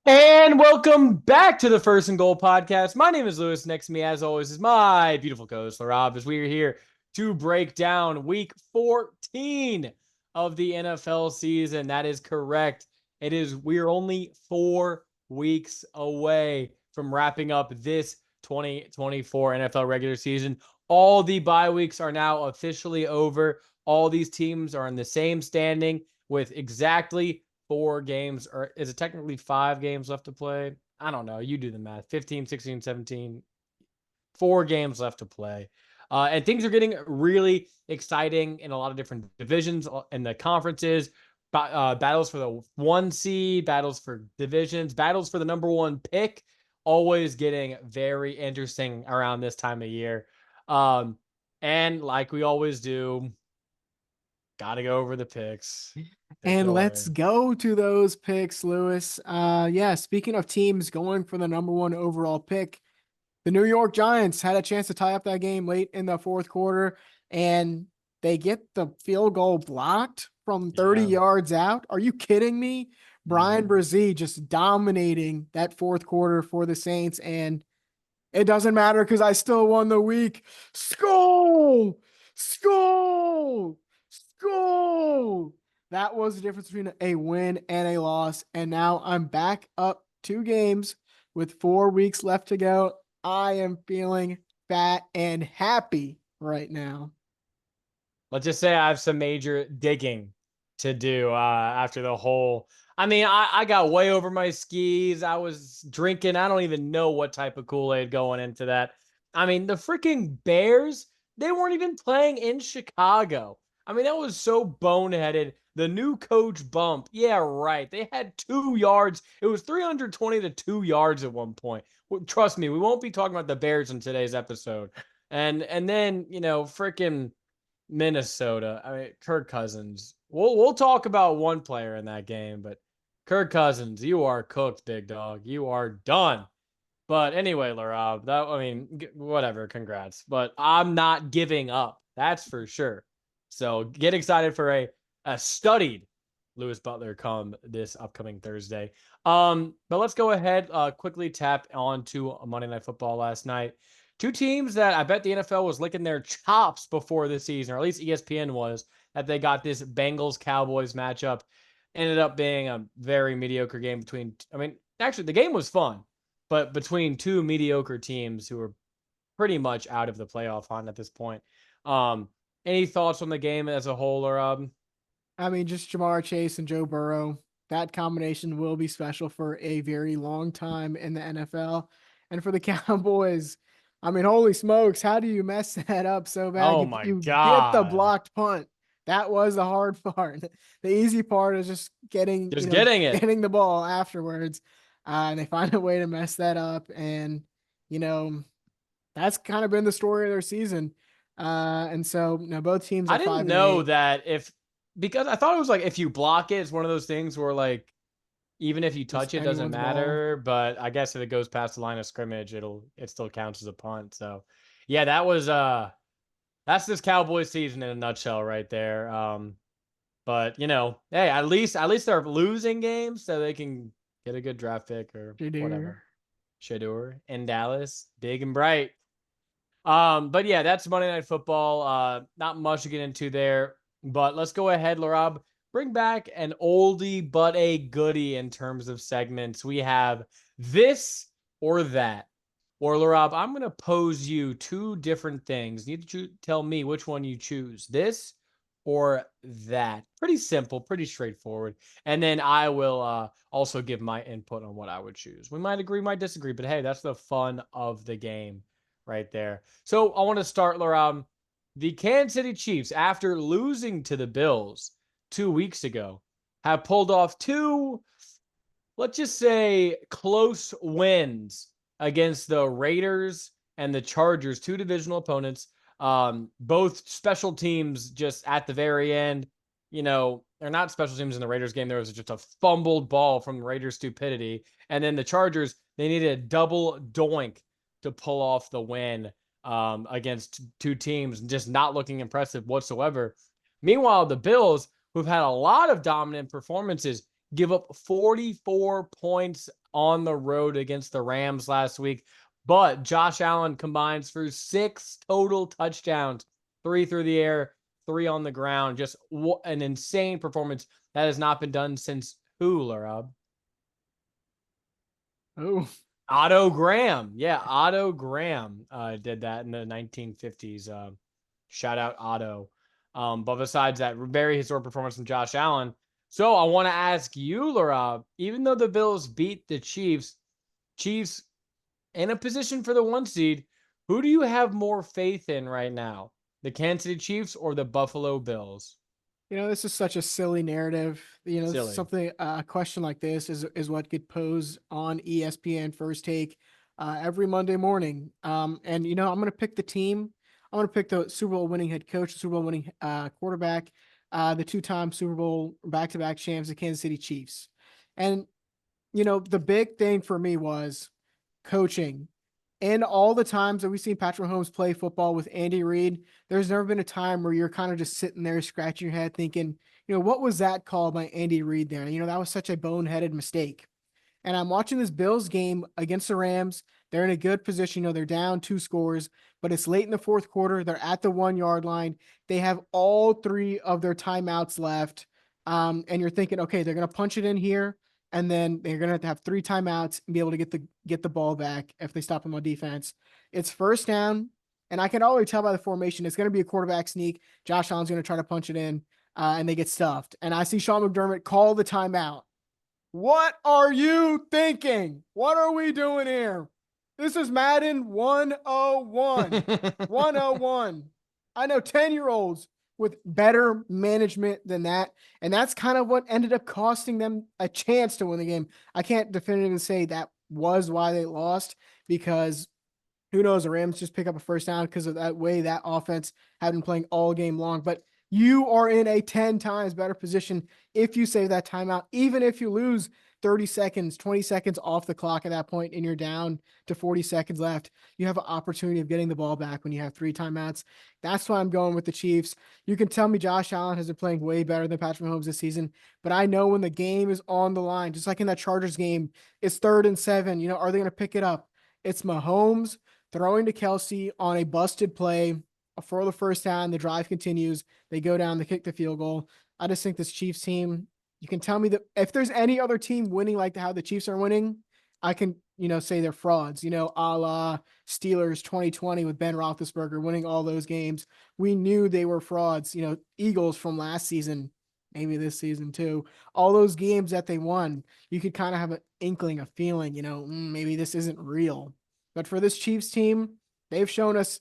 And welcome back to the First and Goal podcast. My name is Lewis. Next to me, as always, is my beautiful co-host, Laraib, as we are here to break down week 14 of the NFL season. That is correct. We are only 4 weeks away from wrapping up this 2024 NFL regular season. All the bye weeks are now officially over. All these teams are in the same standing with exactly 4 games, or is it technically 5 games left to play? I don't know. You do the math. 15, 16, 17. 4 games left to play. And things are getting really exciting in a lot of different divisions and the conferences. Battles for the 1 seed, battles for divisions, battles for the number 1 pick. Always getting very interesting around this time of year. And like we always do, got to go over the picks. Take it And let's away. go to those picks, Lewis. Yeah, speaking of teams going for the number 1 overall pick, the New York Giants had a chance to tie up that game late in the fourth quarter, and they get the field goal blocked from 30 Yeah. yards out. Are you kidding me? Brian Mhm. Brzee just dominating that fourth quarter for the Saints, and it doesn't matter because I still won the week. Skull! Skull! Skull! That was the difference between a win and a loss. And now I'm back up 2 games with 4 weeks left to go. I am feeling fat and happy right now. Let's just say I have some major digging to do after the whole. I mean, I got way over my skis. I was drinking. I don't even know what type of Kool-Aid going into that. I mean, the freaking Bears, they weren't even playing in Chicago. I mean, that was so boneheaded. The new coach bump. Yeah, right. They had 2 yards. It was 320 to 2 yards at one point. Trust me, we won't be talking about the Bears in today's episode. And then, freaking Minnesota. I mean, Kirk Cousins. We'll talk about one player in that game, but Kirk Cousins, you are cooked, big dog. You are done. But anyway, Larob, whatever. Congrats, but I'm not giving up. That's for sure. So get excited for a studied Lewis Butler come this upcoming Thursday. But let's go ahead, quickly tap onto Monday Night Football last night. Two teams that I bet the NFL was licking their chops before the season, or at least ESPN was, that they got this Bengals Cowboys matchup. Ended up being a very mediocre game between. I mean, actually, the game was fun, but between two mediocre teams who are pretty much out of the playoff hunt at this point. Um, any thoughts on the game as a whole, or I mean, just Jamar Chase and Joe Burrow. That combination will be special for a very long time in the NFL. And for the Cowboys, I mean, holy smokes, how do you mess that up so bad? oh You, my you get the god, blocked punt. That was the hard part. The easy part is just getting, just getting it. getting the ball afterwards. And they find a way to mess that up. And, you know, that's kind of been the story of their season. And so, both teams I are didn't five and know eight. that because I thought it was like if you block it, it's one of those things where like even if you Just touch it, doesn't anyone's ball. matter. But I guess if it goes past the line of scrimmage, it still counts as a punt. So yeah, that's this Cowboys season in a nutshell right there. But hey, at least they're losing games so they can get a good draft pick or Shadur. whatever. Shador in Dallas, big and bright. But yeah, that's Monday Night Football. Not much to get into there, but let's go ahead, Larob. Bring back an oldie but a goodie in terms of segments. We have this or that. Or Larob, I'm going to pose you two different things. You need to tell me which one you choose. This or that. Pretty simple, pretty straightforward. And then I will also give my input on what I would choose. We might agree, might disagree, but hey, that's the fun of the game right there. So I want to start, Laram. The Kansas City Chiefs, after losing to the Bills 2 weeks ago, have pulled off two, let's just say, close wins against the Raiders and the Chargers, two divisional opponents. Both special teams just at the very end. They're not special teams in the Raiders game. There was just a fumbled ball from the Raiders' stupidity. And then the Chargers, they needed a double doink to pull off the win against two teams, just not looking impressive whatsoever. Meanwhile, the Bills, who've had a lot of dominant performances, give up 44 points on the road against the Rams last week. But Josh Allen combines for 6 total touchdowns, 3 through the air, 3 on the ground. Just an insane performance that has not been done since who, Laraib? Oh, Otto Graham. Yeah, Otto Graham did that in the 1950s. Shout out Otto. But besides that, very historic performance from Josh Allen. So I want to ask you, Laura, even though the Bills beat the Chiefs in a position for the 1 seed, who do you have more faith in right now? The Kansas City Chiefs or the Buffalo Bills? this is such a silly narrative. This is Silly. something, a question like this is what get posed on ESPN First Take every Monday morning. And I'm going to pick the team. I'm going to pick the Super Bowl winning head coach, the Super Bowl winning quarterback, the 2-time Super Bowl back-to-back champs, the Kansas City Chiefs. And the big thing for me was coaching. And all the times that we've seen Patrick Mahomes play football with Andy Reid, there's never been a time where you're kind of just sitting there scratching your head thinking, what was that called by Andy Reid there? That was such a boneheaded mistake. And I'm watching this Bills game against the Rams. They're in a good position. They're down 2 scores, but it's late in the fourth quarter. They're at the 1-yard line. They have all 3 of their timeouts left. And you're thinking, okay, they're going to punch it in here. And then they're going to have 3 timeouts and be able to get the ball back if they stop them on defense. It's first down. And I can already tell by the formation, it's going to be a quarterback sneak. Josh Allen's going to try to punch it in, and they get stuffed. And I see Sean McDermott call the timeout. What are you thinking? What are we doing here? This is Madden 101. 101. I know 10-year-olds with better management than that. And that's kind of what ended up costing them a chance to win the game. I can't definitively say that was why they lost, because who knows, the Rams just pick up a first down because of that way that offense had been playing all game long. But you are in a 10 times better position if you save that timeout, even if you lose 30 seconds, 20 seconds off the clock at that point and you're down to 40 seconds left. You have an opportunity of getting the ball back when you have 3 timeouts. That's why I'm going with the Chiefs. You can tell me Josh Allen has been playing way better than Patrick Mahomes this season, but I know when the game is on the line, just like in that Chargers game, it's 3rd and 7. Are they going to pick it up? It's Mahomes throwing to Kelsey on a busted play for the first down. The drive continues. They go down, they kick the field goal. I just think this Chiefs team, you can tell me that if there's any other team winning like how the Chiefs are winning, I can, say they're frauds, a la Steelers 2020 with Ben Roethlisberger winning all those games. We knew they were frauds, Eagles from last season, maybe this season too. All those games that they won, you could kind of have an inkling, a feeling, maybe this isn't real. But for this Chiefs team, they've shown us,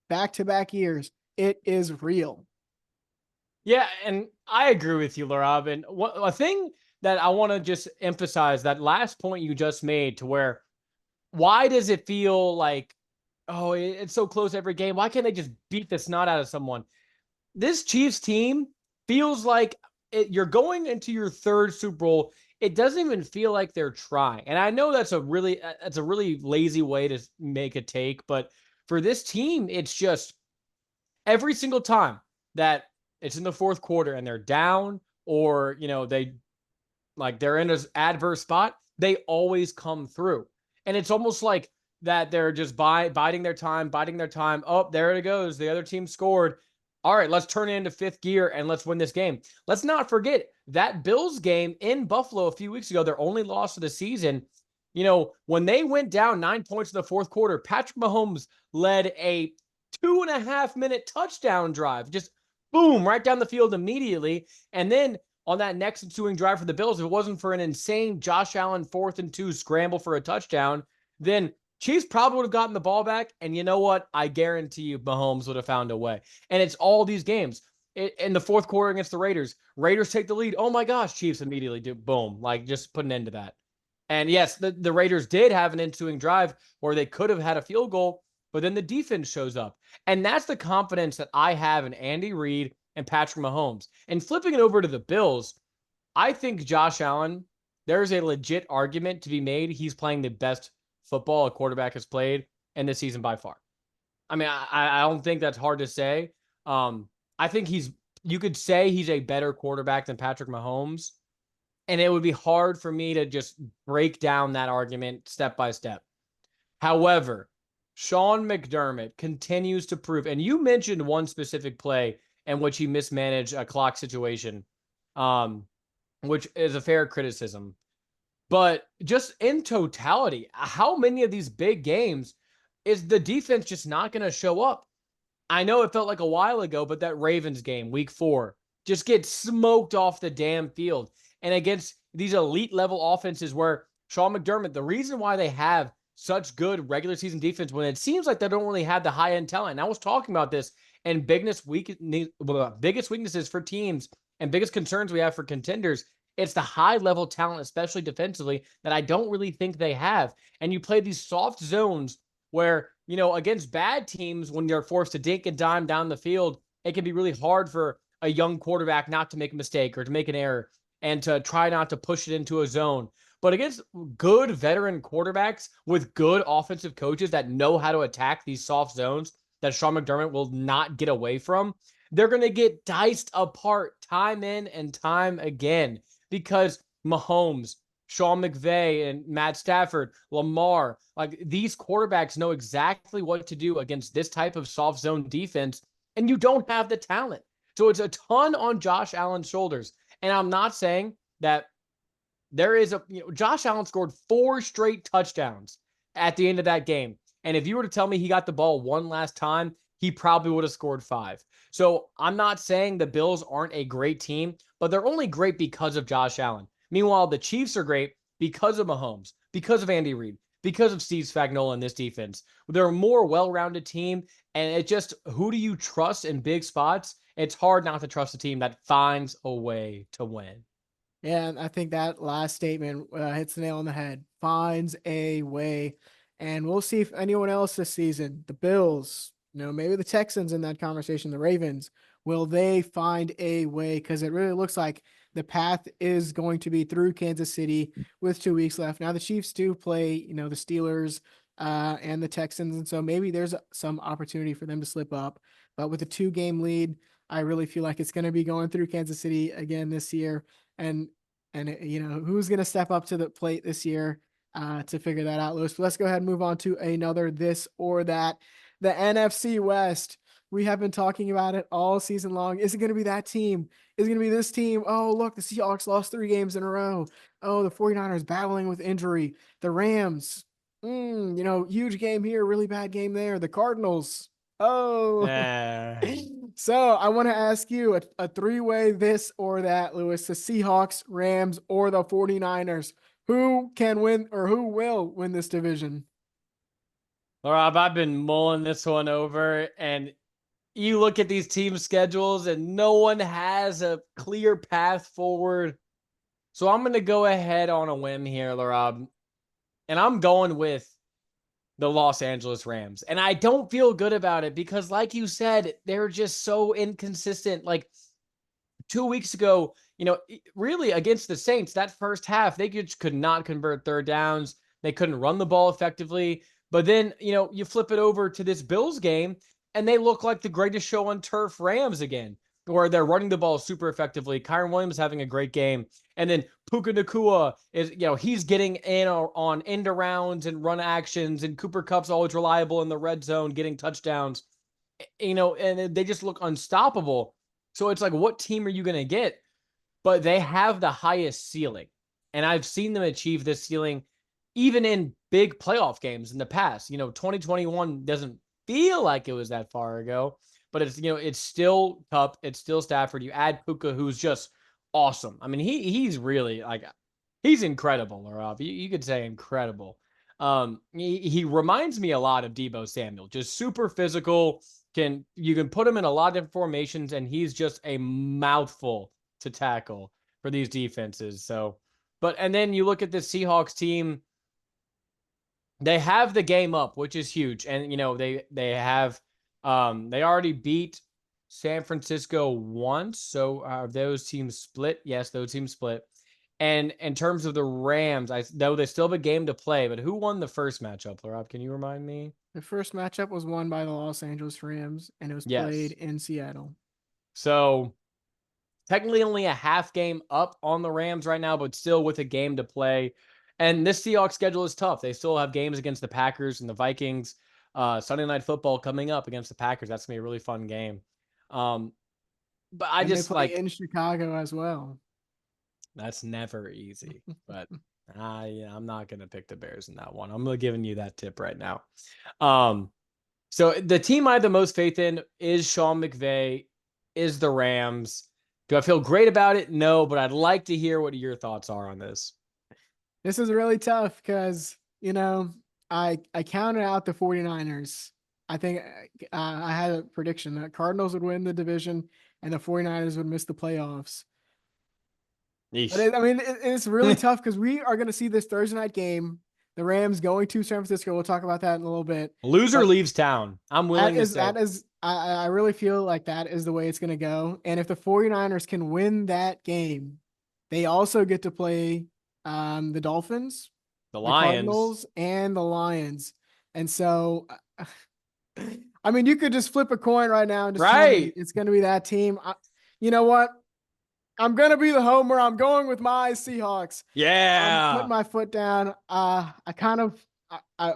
back-to-back years, it is real. Yeah, and I agree with you, Laraib. And a thing that I want to just emphasize, that last point you just made, to where, why does it feel like, oh, it's so close every game? Why can't they just beat the snot out of someone? This Chiefs team feels like you're going into your 3rd Super Bowl. It doesn't even feel like they're trying. And I know that's a really lazy way to make a take, but for this team, it's just every single time that it's in the 4th quarter and they're down, or they're in an adverse spot, they always come through. And it's almost like that they're just biding their time. Oh, there it goes. The other team scored. All right, let's turn it into 5th gear and let's win this game. Let's not forget that Bills game in Buffalo a few weeks ago, their only loss of the season. When they went down 9 points in the 4th quarter, Patrick Mahomes led a 2.5-minute touchdown drive. Just boom, right down the field immediately. And then on that next ensuing drive for the Bills, if it wasn't for an insane Josh Allen 4th and 2 scramble for a touchdown, then Chiefs probably would have gotten the ball back. And you know what? I guarantee you Mahomes would have found a way. And it's all these games. In the 4th quarter against the Raiders take the lead. Oh my gosh, Chiefs immediately do boom, just put an end to that. And yes, the Raiders did have an ensuing drive where they could have had a field goal, but then the defense shows up. And that's the confidence that I have in Andy Reid and Patrick Mahomes. And flipping it over to the Bills, I think Josh Allen, there's a legit argument to be made. He's playing the best football a quarterback has played in this season by far. I mean, I don't think that's hard to say. I think you could say he's a better quarterback than Patrick Mahomes. And it would be hard for me to just break down that argument step by step. However, Sean McDermott continues to prove, and you mentioned one specific play in which he mismanaged a clock situation, um, which is a fair criticism. But just in totality, how many of these big games is the defense just not going to show up? I know it felt like a while ago, but that Ravens game, week 4, just gets smoked off the damn field. And against these elite level offenses where Sean McDermott, the reason why they have such good regular season defense when it seems like they don't really have the high end talent. And I was talking about this and biggest weaknesses for teams and biggest concerns we have for contenders. It's the high level talent, especially defensively, that I don't really think they have. And you play these soft zones where, against bad teams, when you're forced to dink and dime down the field, it can be really hard for a young quarterback not to make a mistake or to make an error and to try not to push it into a zone. But against good veteran quarterbacks with good offensive coaches that know how to attack these soft zones that Sean McDermott will not get away from, they're going to get diced apart time in and time again because Mahomes, Sean McVay, and Matt Stafford, Lamar, like these quarterbacks know exactly what to do against this type of soft zone defense, and you don't have the talent. So it's a ton on Josh Allen's shoulders. And I'm not saying that there is Josh Allen scored 4 straight touchdowns at the end of that game. And if you were to tell me he got the ball one last time, he probably would have scored 5. So I'm not saying the Bills aren't a great team, but they're only great because of Josh Allen. Meanwhile, the Chiefs are great because of Mahomes, because of Andy Reid, because of Steve Spagnuolo in this defense. They're a more well-rounded team, and it just, who do you trust in big spots? It's hard not to trust a team that finds a way to win. Yeah, and I think that last statement hits the nail on the head. Finds a way. And we'll see if anyone else this season, the Bills, maybe the Texans in that conversation, the Ravens, will they find a way? Because it really looks like the path is going to be through Kansas City with 2 weeks left. Now, the Chiefs do play, the Steelers and the Texans. And so maybe there's some opportunity for them to slip up. But with a 2-game lead, I really feel like it's going to be going through Kansas City again this year. And who's going to step up to the plate this year to figure that out, Lewis? But let's go ahead and move on to another this or that. The NFC West. We have been talking about it all season long. Is it going to be that team? Is it going to be this team? Oh, look, the Seahawks lost 3 games in a row. Oh, the 49ers battling with injury. The Rams, huge game here, really bad game there. The Cardinals. Oh, so I want to ask you a 3-way this or that, Lewis, the Seahawks, Rams, or the 49ers. Who can win or who will win this division? Rob, I've been mulling this one over, and you look at these team schedules, and no one has a clear path forward. So I'm going to go ahead on a whim here, Rob, and I'm going with the Los Angeles Rams. And I don't feel good about it because, like you said, they're just so inconsistent. Like 2 weeks ago, really against the Saints, that first half, they just could not convert third downs. They couldn't run the ball effectively. But then, you flip it over to this Bills game, and they look like the greatest show on turf Rams again, where they're running the ball super effectively. Kyron Williams having a great game. And then Puka Nacua is, he's getting in on end arounds and run actions, and Cooper Kupp's always reliable in the red zone, getting touchdowns, and they just look unstoppable. So it's like, what team are you going to get? But they have the highest ceiling. And I've seen them achieve this ceiling even in big playoff games in the past. 2021 doesn't feel like it was that far ago, but it's still Kupp, it's still Stafford. You add Puka, who's just awesome. I mean, he's really like, he's incredible, Rob. You could say incredible. He reminds me a lot of Deebo Samuel, just super physical. You can put him in a lot of different formations, and he's just a mouthful to tackle for these defenses. So, and then you look at the Seahawks team, they have the game up, which is huge. And, they have, they already beat San Francisco once. So are those teams split? Yes, those teams split. And in terms of the Rams, I know they still have a game to play, but who won the first matchup, Rob? Can you remind me? The first matchup was won by the Los Angeles Rams, and it was played Yes. in Seattle. So technically only a half game up on the Rams right now, but still with a game to play. And this Seahawks schedule is tough. They still have games against the Packers and the Vikings. Sunday Night Football coming up against the Packers. That's gonna be a really fun game. But I And they just play like in Chicago as well. that's never easy. But yeah, I'm not gonna pick the Bears in that one. I'm giving you that tip right now. So the team I have the most faith in is Sean McVay, is the Rams. Do I feel great about it? No, but I'd like to hear what your thoughts are on this. This is really tough because, I counted out the 49ers. I think I had a prediction that Cardinals would win the division and the 49ers would miss the playoffs. But Yeesh. it's really tough because we are going to see this Thursday night game. The Rams going to San Francisco. We'll talk about that in a little bit. Loser But leaves town. I'm willing to say. I really feel like that is the way it's going to go. And if the 49ers can win that game, they also get to play the Dolphins, The the Lions. Cardinals, and the Lions. And so, you could just flip a coin right now and just tell me Right. it's going to be that team. You know what? I'm going to be the homer. I'm going with my Seahawks. I'm putting Yeah. my foot down. I kind of, I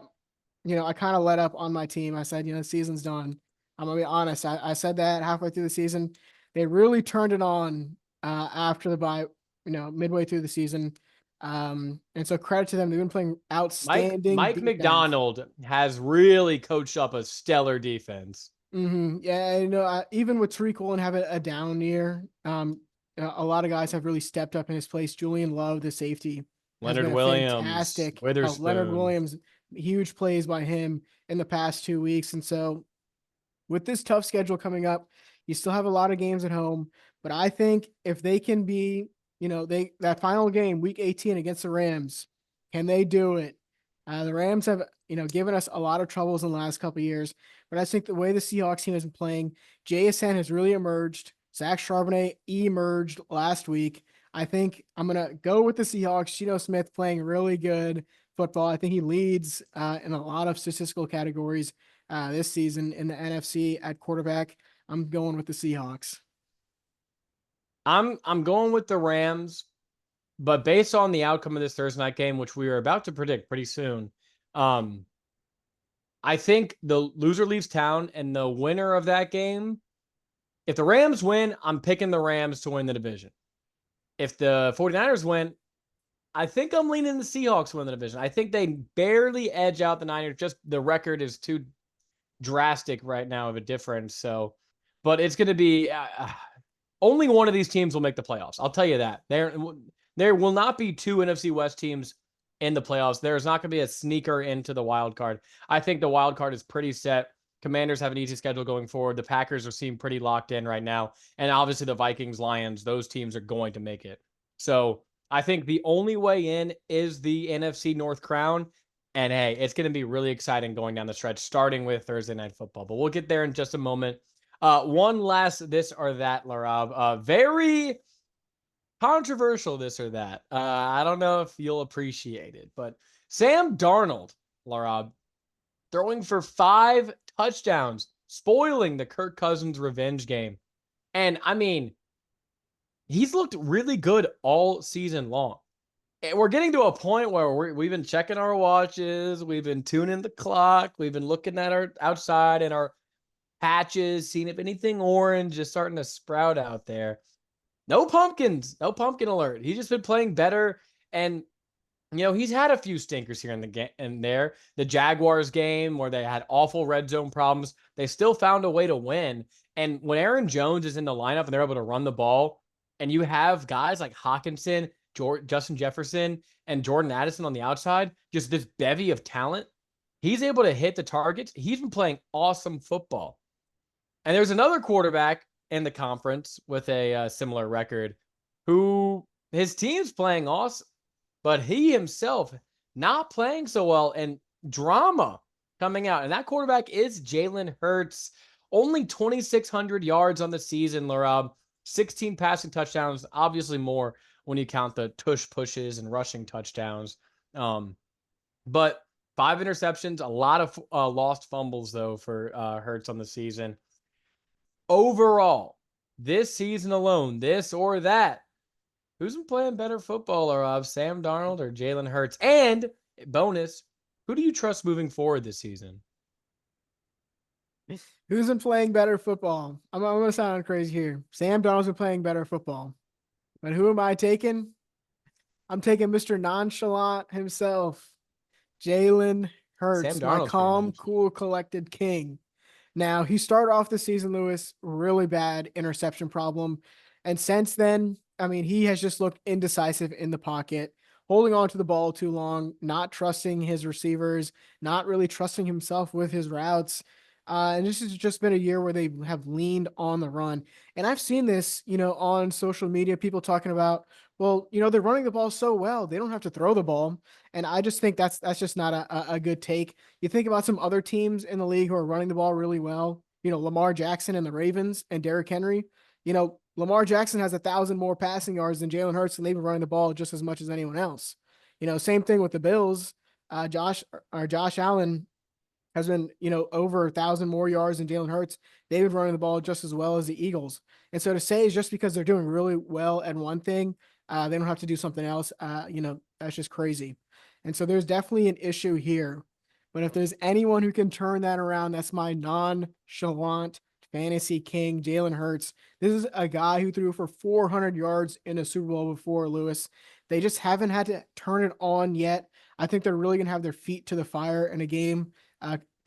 kind of let up on my team. I said, the season's done. I'm gonna be honest. I said that halfway through the season. They really turned it on after the bye, midway through the season. And so credit to them. They've been playing outstanding Mike defense. McDonald has really coached up a stellar defense. Yeah, even with Tariq Woolen having a down year, a lot of guys have really stepped up in his place. Julian Love, the safety, has Leonard been a Williams, fantastic. Leonard Witherspoon. Williams, huge plays by him in the past 2 weeks. And so with this tough schedule coming up, you still have a lot of games at home. But I think if they can be, that final game, week 18 against the Rams, can they do it? The Rams have, given us a lot of troubles in the last couple of years. But I think the way the Seahawks team has been playing, JSN has really emerged. Zach Charbonnet emerged last week. I think I'm going to go with the Seahawks. Geno Smith playing really good football. I think he leads in a lot of statistical categories this season in the NFC at quarterback. I'm going with the Seahawks. I'm going with the Rams, but based on the outcome of this Thursday night game, which we are about to predict pretty soon, I think the loser leaves town, and the winner of that game, if the Rams win, I'm picking the Rams to win the division. If the 49ers win, I think I'm leaning the Seahawks win the division. I think they barely edge out the Niners. Just the record is too drastic right now of a difference. So, but it's going to be only one of these teams will make the playoffs. I'll tell you that. There will not be two NFC West teams in the playoffs. There's not going to be a sneaker into the wild card. I think the wild card is pretty set. Commanders have an easy schedule going forward. The Packers are seem pretty locked in right now. And obviously the Vikings, Lions, those teams are going to make it. So I think the only way in is the NFC North crown. And hey, it's going to be really exciting going down the stretch, starting with Thursday Night Football. But we'll get there in just a moment. One last this or that, Laraib. Very controversial this or that. I don't know if you'll appreciate it, but Sam Darnold, Laraib, throwing for 5 touchdowns, spoiling the Kirk Cousins revenge game. And he's looked really good all season long. And we're getting to a point where we've been checking our watches, we've been tuning the clock, we've been looking at our outside and our patches, seeing if anything orange is starting to sprout out there. No pumpkins, no pumpkin alert. He's just been playing better, and he's had a few stinkers here in the game and there. The Jaguars game where they had awful red zone problems, they still found a way to win. And when Aaron Jones is in the lineup and they're able to run the ball, and you have guys like Hawkinson, Justin Jefferson, and Jordan Addison on the outside, just this bevy of talent, he's able to hit the targets. He's been playing awesome football. And there's another quarterback in the conference with a similar record who his team's playing awesome, but he himself not playing so well, and drama coming out. And that quarterback is Jalen Hurts. Only 2,600 yards on the season, Laraib. 16 passing touchdowns, obviously more when you count the tush pushes and rushing touchdowns. But 5 interceptions, a lot of lost fumbles, though, for Hurts on the season. Overall, this season alone, this or that, who's been playing better football, or Sam Darnold or Jalen Hurts? And bonus, who do you trust moving forward this season? Who's been playing better football? I'm going to sound crazy here. Sam Darnold's been playing better football. But who am I taking? I'm taking Mr. Nonchalant himself, Jalen Sam Hurts, my Darnold's pretty calm, nice. cool, collected king. Now, he started off the season, Lewis, really bad interception problem. And since then, I mean, he has just looked indecisive in the pocket, holding on to the ball too long, not trusting his receivers, not really trusting himself with his routes. And this has just been a year where they have leaned on the run. And I've seen this, on social media, people talking about, well, they're running the ball so well, they don't have to throw the ball. And I just think that's just not a good take. You think about some other teams in the league who are running the ball really well, Lamar Jackson and the Ravens and Derrick Henry. Lamar Jackson has 1,000 more passing yards than Jalen Hurts, and they've been running the ball just as much as anyone else. Same thing with the Bills. Josh Allen has been, over 1,000 more yards than Jalen Hurts. They've been running the ball just as well as the Eagles. And so to say is just because they're doing really well at one thing, they don't have to do something else. That's just crazy. And so there's definitely an issue here. But if there's anyone who can turn that around, that's my nonchalant fantasy king, Jalen Hurts. This is a guy who threw for 400 yards in a Super Bowl before, Lewis. They just haven't had to turn it on yet. I think they're really going to have their feet to the fire in a game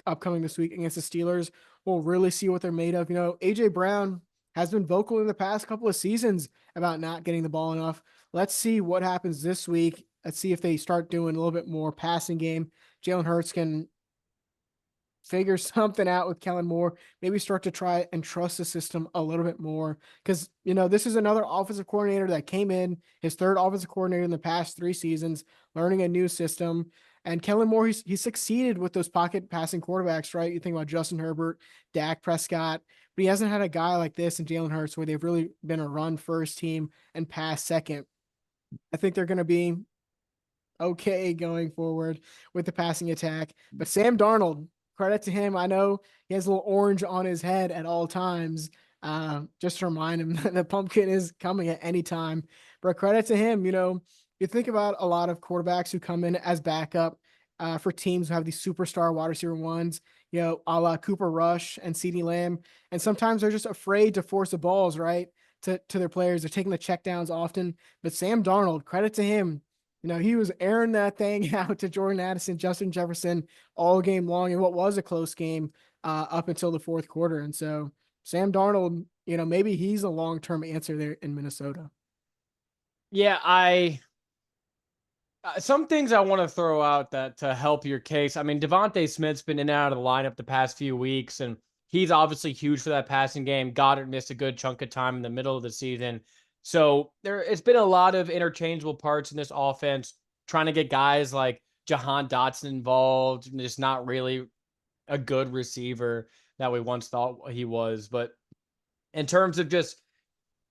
upcoming this week against the Steelers. We'll really see what they're made of. A.J. Brown has been vocal in the past couple of seasons about not getting the ball enough. Let's see what happens this week. Let's see if they start doing a little bit more passing game. Jalen Hurts can figure something out with Kellen Moore, maybe start to try and trust the system a little bit more. Because, this is another offensive coordinator that came in, his third offensive coordinator in the past 3 seasons, learning a new system. And Kellen Moore, he succeeded with those pocket passing quarterbacks, right? You think about Justin Herbert, Dak Prescott, but he hasn't had a guy like this in Jalen Hurts where they've really been a run first team and pass second. I think they're going to be okay going forward with the passing attack. But Sam Darnold, credit to him. I know he has a little orange on his head at all times. Just to remind him that the pumpkin is coming at any time. But credit to him, you think about a lot of quarterbacks who come in as backup for teams who have these superstar wide receiver ones, a la Cooper Rush and CeeDee Lamb. And sometimes they're just afraid to force the balls, right, to their players. They're taking the checkdowns often. But Sam Darnold, credit to him. He was airing that thing out to Jordan Addison, Justin Jefferson all game long in what was a close game up until the fourth quarter. And so Sam Darnold, maybe he's a long-term answer there in Minnesota. Yeah, some things I want to throw out that to help your case. I mean, Devontae Smith's been in and out of the lineup the past few weeks, and he's obviously huge for that passing game. Goddard missed a good chunk of time in the middle of the season. So it's been a lot of interchangeable parts in this offense, trying to get guys like Jahan Dotson involved, and just not really a good receiver that we once thought he was. But in terms of just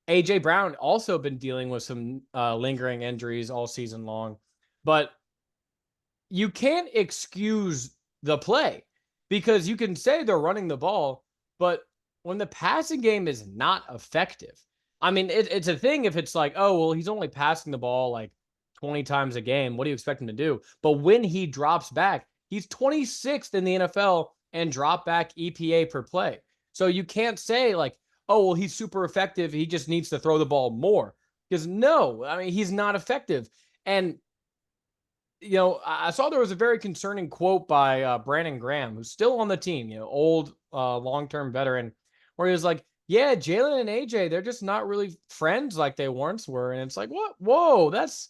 AJ Brown, also been dealing with some lingering injuries all season long. But you can't excuse the play because you can say they're running the ball, but when the passing game is not effective, I mean, it's a thing if it's like, oh, well, he's only passing the ball like 20 times a game. What do you expect him to do? But when he drops back, he's 26th in the NFL and drop back EPA per play. So you can't say like, oh, well, he's super effective. He just needs to throw the ball more. Because no, I mean, he's not effective. And I saw there was a very concerning quote by Brandon Graham, who's still on the team, old long-term veteran, where he was like, yeah, Jalen and AJ, they're just not really friends like they once were. And it's like, what? Whoa, that's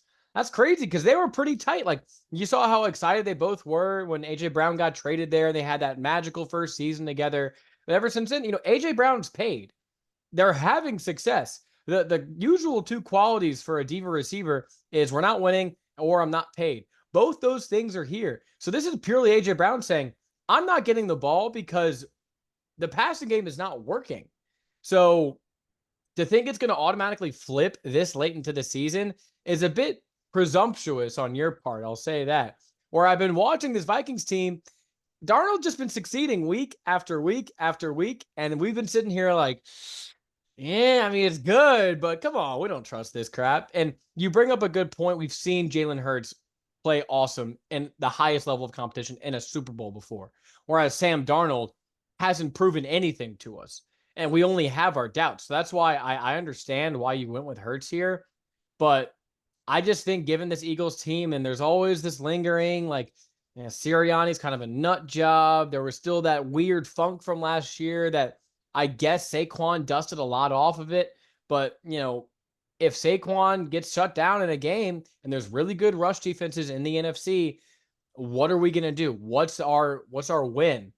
crazy because they were pretty tight. Like you saw how excited they both were when AJ Brown got traded there and they had that magical first season together. But ever since then, AJ Brown's paid. They're having success. The usual 2 qualities for a diva receiver is we're not winning or I'm not paid. Both those things are here. So this is purely AJ Brown saying, I'm not getting the ball because the passing game is not working. So to think it's going to automatically flip this late into the season is a bit presumptuous on your part. I'll say that. Where I've been watching this Vikings team, Darnold just been succeeding week after week after week. And we've been sitting here like, Yeah, I mean, it's good, but come on, we don't trust this crap. And you bring up a good point. We've seen Jalen Hurts play awesome in the highest level of competition in a Super Bowl before, whereas Sam Darnold hasn't proven anything to us. And we only have our doubts. So that's why I understand why you went with Hurts here. But I just think, given this Eagles team, and there's always this lingering, like, Sirianni's kind of a nut job. There was still that weird funk from last year that I guess Saquon dusted a lot off of it. But, if Saquon gets shut down in a game and there's really good rush defenses in the NFC, what are we going to do? What's our win?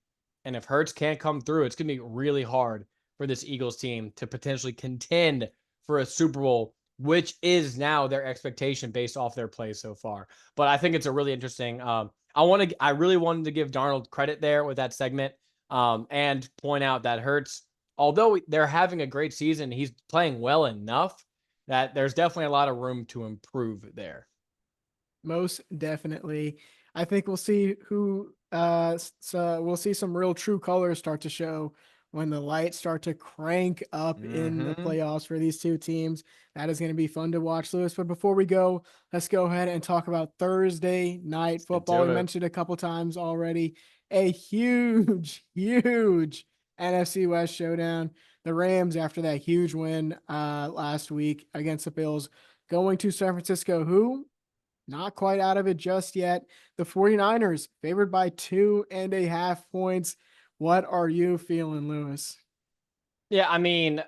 And if Hurts can't come through, it's going to be really hard for this Eagles team to potentially contend for a Super Bowl, which is now their expectation based off their play so far. But I think it's a really interesting. I really wanted to give Darnold credit there with that segment, and point out that Hurts, although they're having a great season, he's playing well enough that there's definitely a lot of room to improve there. Most definitely. I think we'll see so we'll see some real true colors start to show when the lights start to crank up in the Mm-hmm. playoffs for these two teams. That is going to be fun to watch, Lewis. But before we go, let's go ahead and talk about Thursday night Let's get football. We to it. mentioned a couple times already a huge, huge NFC West showdown. The Rams, after that huge win last week against the Bills, going to San Francisco, who not quite out of it just yet. The 49ers favored by 2.5 points. What are you feeling, Lewis? Yeah, I mean,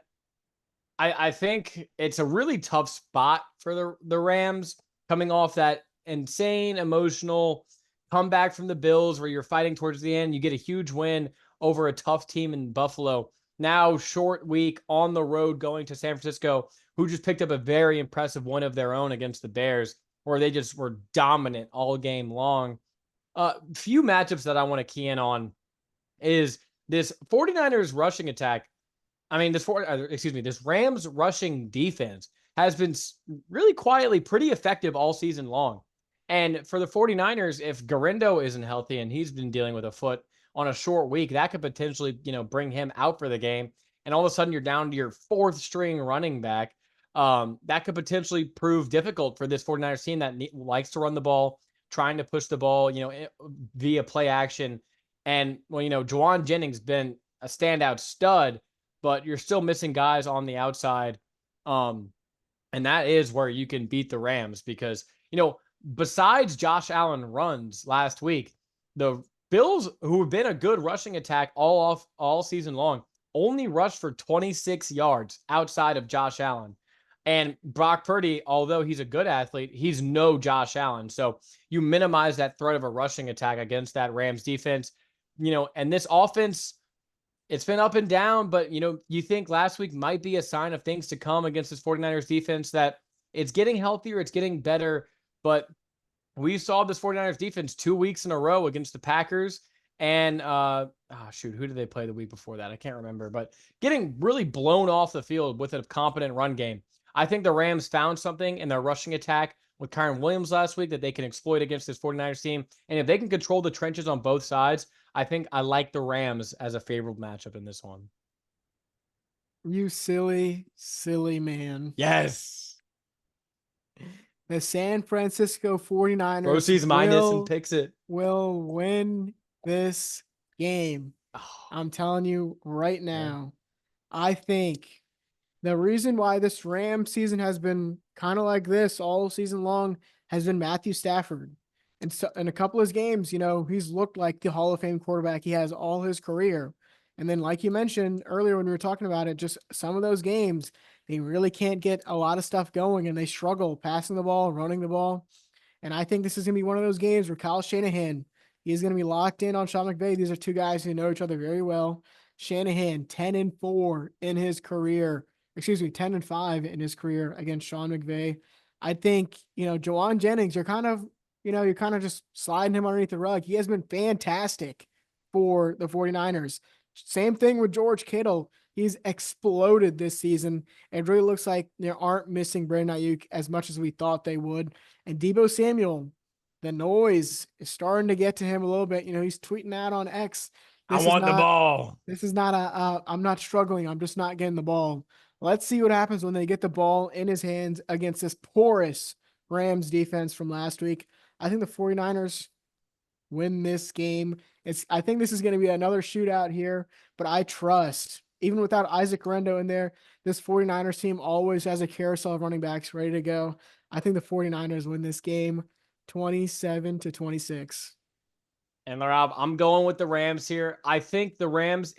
I think it's a really tough spot for the Rams, coming off that insane emotional comeback from the Bills where you're fighting towards the end. You get a huge win over a tough team in Buffalo. Now, short week on the road going to San Francisco, who just picked up a very impressive one of their own against the Bears, where they just were dominant all game long. Few matchups that I want to key in on is this 49ers rushing attack. I mean, this Rams rushing defense has been really quietly pretty effective all season long. And for the 49ers, if Garindo isn't healthy and he's been dealing with a foot on a short week, that could potentially, bring him out for the game. And all of a sudden you're down to your fourth string running back. That could potentially prove difficult for this 49ers team that likes to run the ball, trying to push the ball, via play action. And, well, Juwan Jennings been a standout stud, but you're still missing guys on the outside. And that is where you can beat the Rams because, besides Josh Allen runs last week, the Bills, who have been a good rushing attack all season long, only rushed for 26 yards outside of Josh Allen. And Brock Purdy, although he's a good athlete, he's no Josh Allen. So you minimize that threat of a rushing attack against that Rams defense. And this offense, it's been up and down, but you think last week might be a sign of things to come against this 49ers defense, that it's getting healthier, it's getting better. But we saw this 49ers defense 2 weeks in a row against the Packers. And who did they play the week before that? I can't remember, but getting really blown off the field with a competent run game. I think the Rams found something in their rushing attack with Kyren Williams last week that they can exploit against this 49ers team. And if they can control the trenches on both sides, I think I like the Rams as a favorable matchup in this one. You silly, silly man. Yes. The San Francisco 49ers Rosie's minus and picks it. will win this game. Oh, I'm telling you right yeah. now. I think the reason why this Ram season has been kind of like this all season long has been Matthew Stafford. And so in a couple of his games, he's looked like the Hall of Fame quarterback he has all his career. And then, like you mentioned earlier when we were talking about it, just some of those games, they really can't get a lot of stuff going and they struggle passing the ball, running the ball. And I think this is going to be one of those games where Kyle Shanahan, he's going to be locked in on Sean McVay. These are two guys who know each other very well. Shanahan, 10-4 in his career. 10-5 in his career against Sean McVay. I think, Juwan Jennings, you're kind of just sliding him underneath the rug. He has been fantastic for the 49ers. Same thing with George Kittle. He's exploded this season. It really looks like they aren't missing Brandon Ayuk as much as we thought they would. And Deebo Samuel, the noise is starting to get to him a little bit. He's tweeting out on X. I This is want the not ball. I'm not struggling. I'm just not getting the ball. Let's see what happens when they get the ball in his hands against this porous Rams defense from last week. I think the 49ers win this game. I think this is going to be another shootout here, but I trust, even without Isaac Rendo in there, this 49ers team always has a carousel of running backs ready to go. I think the 49ers win this game 27-26. And Laraib, I'm going with the Rams here. I think the Rams,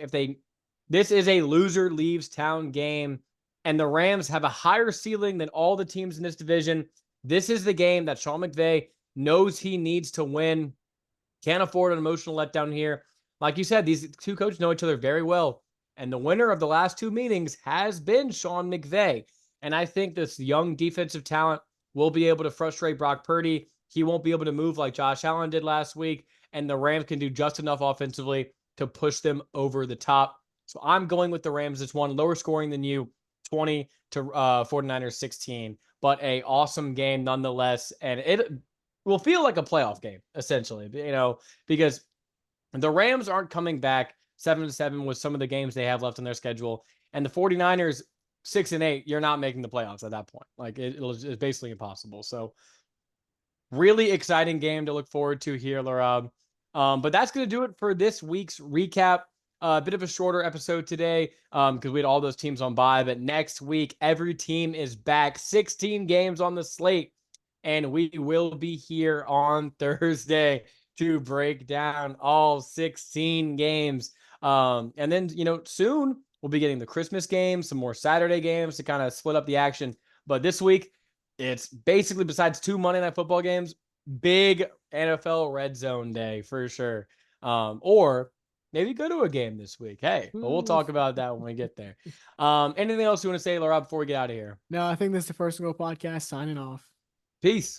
this is a loser leaves town game, and the Rams have a higher ceiling than all the teams in this division. This is the game that Sean McVay knows he needs to win. Can't afford an emotional letdown here. Like you said, these two coaches know each other very well. And the winner of the last two meetings has been Sean McVay. And I think this young defensive talent will be able to frustrate Brock Purdy. He won't be able to move like Josh Allen did last week. And the Rams can do just enough offensively to push them over the top. So I'm going with the Rams. It's one lower scoring than you, 20 to 49ers 16. But a awesome game nonetheless. And it will feel like a playoff game, essentially, because the Rams aren't coming back 7-7 with some of the games they have left on their schedule. And the 49ers, 6-8, you're not making the playoffs at that point. Like it's basically impossible. So really exciting game to look forward to here, Laura. But that's going to do it for this week's recap. A bit of a shorter episode today because we had all those teams on bye. But next week, every team is back. 16 games on the slate. And we will be here on Thursday to break down all 16 games. And then, soon we'll be getting the Christmas games, some more Saturday games to kind of split up the action. But this week, it's basically, besides 2 Monday Night Football games, big NFL Red Zone day for sure. Or maybe go to a game this week. Hey, but we'll talk about that when we get there. Anything else you want to say, Laura, before we get out of here? No, I think this is the First and Goal podcast signing off. Peace.